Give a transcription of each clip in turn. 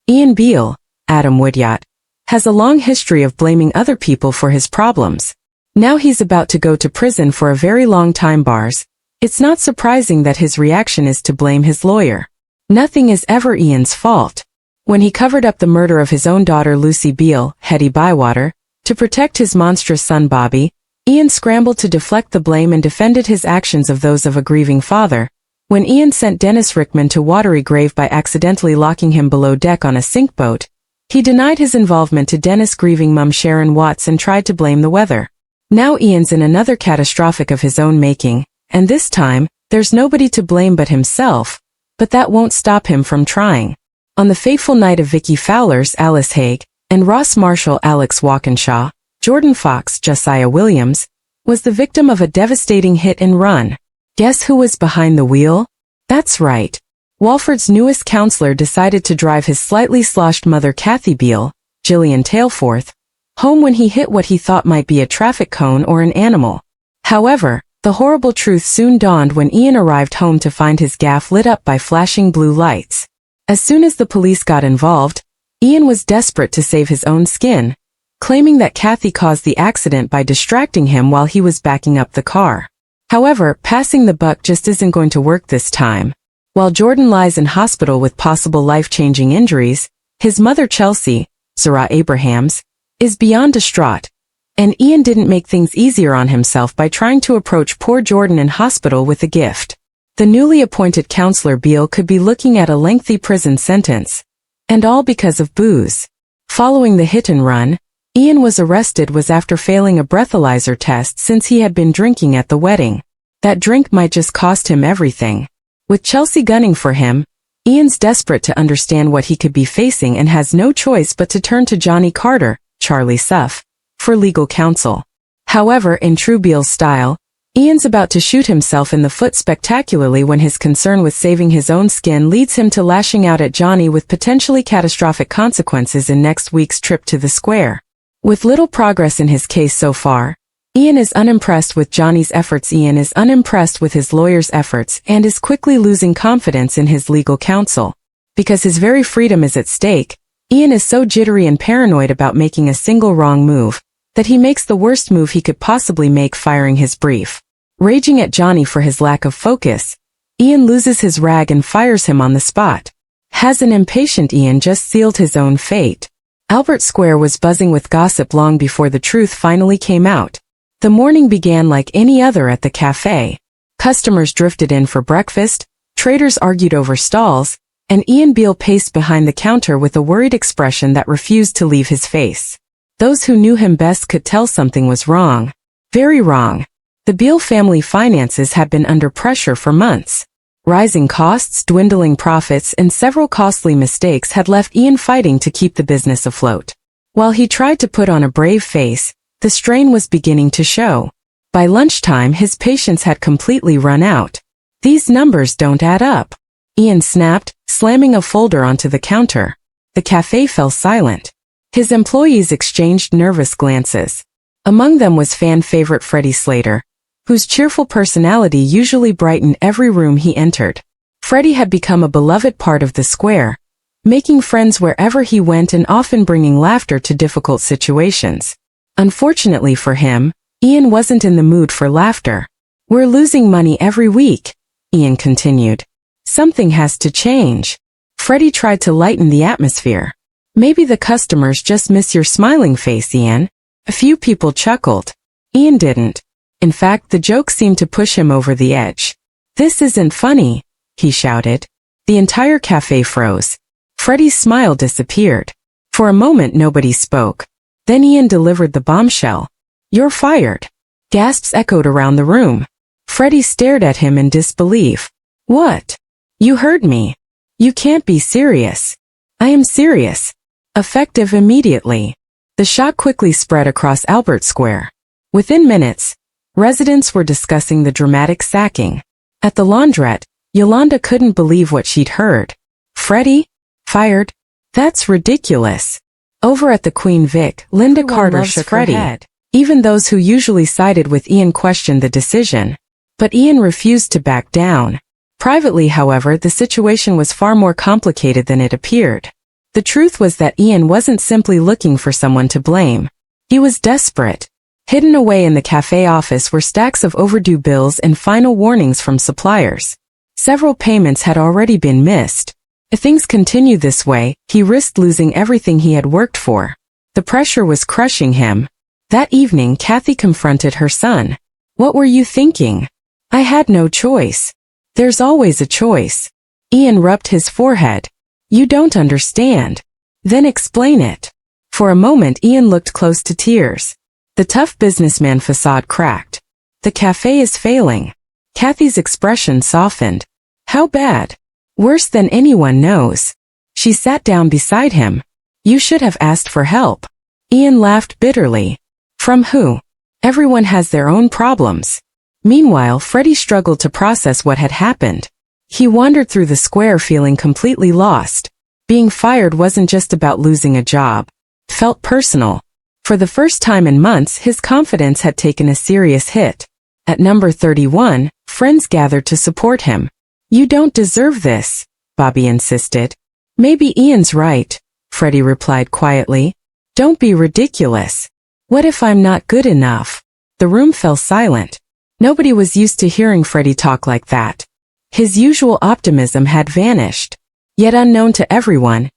Ian Beale, Adam Woodyard, has a long history of blaming other people for his problems. Now he's about to go to prison for a very long time bars. It's not surprising that his reaction is to blame his lawyer. Nothing is ever Ian's fault. When he covered up the murder of his own daughter Lucy Beale, Hetty Bywater, to protect his monstrous son Bobby, Ian scrambled to deflect the blame and defended his actions of those of a grieving father. When Ian sent Dennis Rickman to watery grave by accidentally locking him below deck on a sink boat, he denied his involvement to Dennis' grieving mum Sharon Watts and tried to blame the weather. Now Ian's in another catastrophic of his own making, and this time, there's nobody to blame but himself, but that won't stop him from trying. On the fateful night of Vicky Fowler's Alice Haig, and Ross Marshall Alex Walkinshaw, Jordan Fox Josiah Williams, was the victim of a devastating hit and run. Guess who was behind the wheel? That's right. Walford's newest counselor decided to drive his slightly sloshed mother Kathy Beale, Gillian Tailforth, home when he hit what he thought might be a traffic cone or an animal. However, the horrible truth soon dawned when Ian arrived home to find his gaff lit up by flashing blue lights. As soon as the police got involved, Ian was desperate to save his own skin, claiming that Kathy caused the accident by distracting him while he was backing up the car. However, passing the buck just isn't going to work this time. While Jordan lies in hospital with possible life-changing injuries, his mother Chelsea, Zara Abrahams, is beyond distraught, and Ian didn't make things easier on himself by trying to approach poor Jordan in hospital with a gift. The newly appointed counselor Beale could be looking at a lengthy prison sentence, and all because of booze. Following the hit and run, Ian was arrested after failing a breathalyzer test since he had been drinking at the wedding. That drink might just cost him everything. With Chelsea gunning for him, Ian's desperate to understand what he could be facing and has no choice but to turn to Johnny Carter, Charlie Suff, for legal counsel. However, in true Beale style, Ian's about to shoot himself in the foot spectacularly when his concern with saving his own skin leads him to lashing out at Johnny with potentially catastrophic consequences in next week's trip to the square. With little progress in his case so far, Ian is unimpressed with Johnny's efforts. Ian is unimpressed with his lawyer's efforts and is quickly losing confidence in his legal counsel. Because his very freedom is at stake, Ian is so jittery and paranoid about making a single wrong move, that he makes the worst move he could possibly make, firing his brief. Raging at Johnny for his lack of focus, Ian loses his rag and fires him on the spot. Has an impatient Ian just sealed his own fate? Albert Square was buzzing with gossip long before the truth finally came out. The morning began like any other at the cafe. Customers drifted in for breakfast, traders argued over stalls, and Ian Beale paced behind the counter with a worried expression that refused to leave his face. Those who knew him best could tell something was wrong. Very wrong. The Beale family finances had been under pressure for months. Rising costs, dwindling profits, and several costly mistakes had left Ian fighting to keep the business afloat. While he tried to put on a brave face, the strain was beginning to show. By lunchtime, his patience had completely run out. These numbers don't add up, Ian snapped, slamming a folder onto the counter. The cafe fell silent. His employees exchanged nervous glances. Among them was fan favorite Freddie Slater, whose cheerful personality usually brightened every room he entered. Freddie had become a beloved part of the square, making friends wherever he went and often bringing laughter to difficult situations. Unfortunately for him, Ian wasn't in the mood for laughter. "We're losing money every week," Ian continued. "Something has to change." Freddie tried to lighten the atmosphere. "Maybe the customers just miss your smiling face, Ian." A few people chuckled. Ian didn't. In fact, the joke seemed to push him over the edge. "This isn't funny," he shouted. The entire cafe froze. Freddie's smile disappeared. For a moment nobody spoke. Then Ian delivered the bombshell. "You're fired." Gasps echoed around the room. Freddie stared at him in disbelief. "What? You heard me. You can't be serious." "I am serious." Effective immediately. The shock quickly spread across Albert Square. Within minutes, residents were discussing the dramatic sacking. At the laundrette, Yolanda couldn't believe what she'd heard. "Freddie? Fired? That's ridiculous." Over at the Queen Vic, Linda Carter shook her head. Even those who usually sided with Ian questioned the decision. But Ian refused to back down. Privately, however, the situation was far more complicated than it appeared. The truth was that Ian wasn't simply looking for someone to blame. He was desperate. Hidden away in the cafe office were stacks of overdue bills and final warnings from suppliers. Several payments had already been missed. If things continued this way, he risked losing everything he had worked for. The pressure was crushing him. That evening, Kathy confronted her son. "What were you thinking?" "I had no choice." "There's always a choice." Ian rubbed his forehead. "You don't understand." "Then explain it." For a moment Ian looked close to tears. The tough businessman facade cracked. "The cafe is failing." Kathy's expression softened. "How bad?" "Worse than anyone knows." She sat down beside him. "You should have asked for help." Ian laughed bitterly. "From who? Everyone has their own problems." Meanwhile, Freddie struggled to process what had happened. He wandered through the square feeling completely lost. Being fired wasn't just about losing a job. It felt personal. For the first time in months, his confidence had taken a serious hit. At number 31, friends gathered to support him. "You don't deserve this," Bobby insisted. "Maybe Ian's right," Freddie replied quietly. "Don't be ridiculous. What if I'm not good enough?" The room fell silent. Nobody was used to hearing Freddie talk like that. His usual optimism had vanished. Yet unknown to everyone,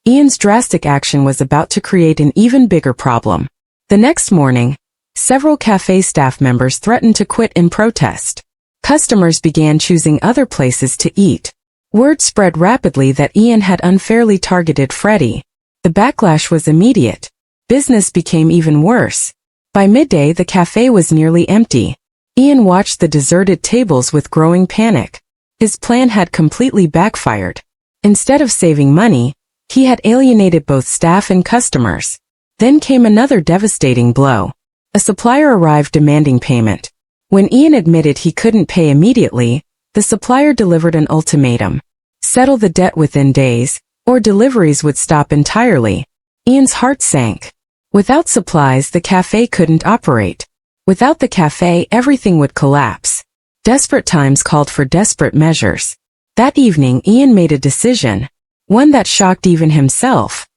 Ian's drastic action was about to create an even bigger problem. The next morning, several cafe staff members threatened to quit in protest. Customers began choosing other places to eat. Word spread rapidly that Ian had unfairly targeted Freddie. The backlash was immediate. Business became even worse. By midday, the cafe was nearly empty. Ian watched the deserted tables with growing panic. His plan had completely backfired. Instead of saving money, he had alienated both staff and customers. Then came another devastating blow. A supplier arrived demanding payment. When Ian admitted he couldn't pay immediately, the supplier delivered an ultimatum. Settle the debt within days, or deliveries would stop entirely. Ian's heart sank. Without supplies, the cafe couldn't operate. Without the cafe, everything would collapse. Desperate times called for desperate measures. That evening, Ian made a decision, one that shocked even himself.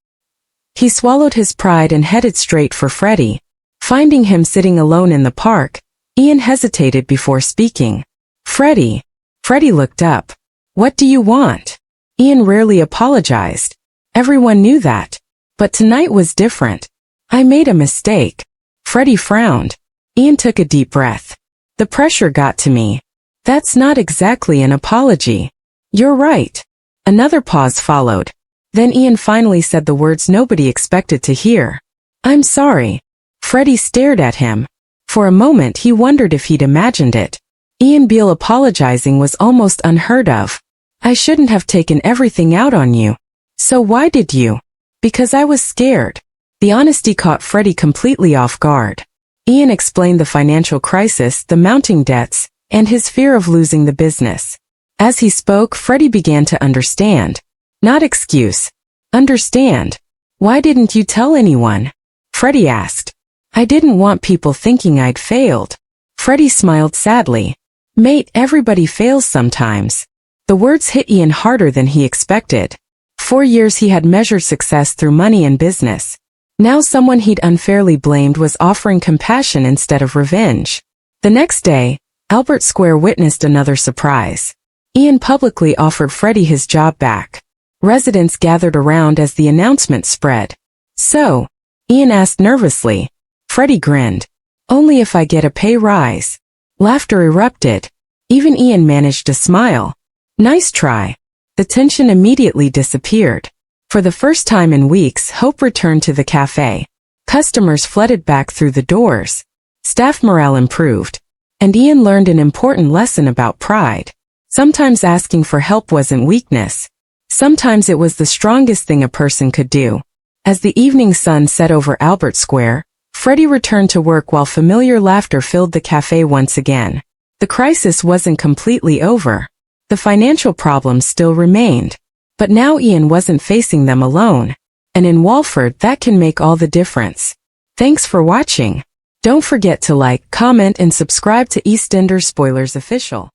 He swallowed his pride and headed straight for Freddie. Finding him sitting alone in the park, Ian hesitated before speaking. "Freddie." Freddie looked up. "What do you want?" Ian rarely apologized. Everyone knew that. But tonight was different. "I made a mistake." Freddie frowned. Ian took a deep breath. "The pressure got to me." "That's not exactly an apology." "You're right." Another pause followed. Then Ian finally said the words nobody expected to hear. "I'm sorry." Freddie stared at him. For a moment he wondered if he'd imagined it. Ian Beale apologizing was almost unheard of. "I shouldn't have taken everything out on you." "So why did you?" "Because I was scared." The honesty caught Freddie completely off guard. Ian explained the financial crisis, the mounting debts, and his fear of losing the business. As he spoke, Freddie began to understand. Not excuse. Understand. "Why didn't you tell anyone?" Freddie asked. "I didn't want people thinking I'd failed." Freddie smiled sadly. "Mate, everybody fails sometimes." The words hit Ian harder than he expected. 4 years he had measured success through money and business. Now someone he'd unfairly blamed was offering compassion instead of revenge. The next day, Albert Square witnessed another surprise. Ian publicly offered Freddie his job back. Residents gathered around as the announcement spread. "So?" Ian asked nervously. Freddie grinned. "Only if I get a pay rise." Laughter erupted. Even Ian managed to smile. "Nice try." The tension immediately disappeared. For the first time in weeks, hope returned to the cafe. Customers flooded back through the doors. Staff morale improved. And Ian learned an important lesson about pride. Sometimes asking for help wasn't weakness. Sometimes it was the strongest thing a person could do. As the evening sun set over Albert Square, Freddie returned to work while familiar laughter filled the cafe once again. The crisis wasn't completely over. The financial problems still remained. But now Ian wasn't facing them alone. And in Walford, that can make all the difference. Thanks for watching. Don't forget to like, comment, and subscribe to EastEnders Spoilers Official.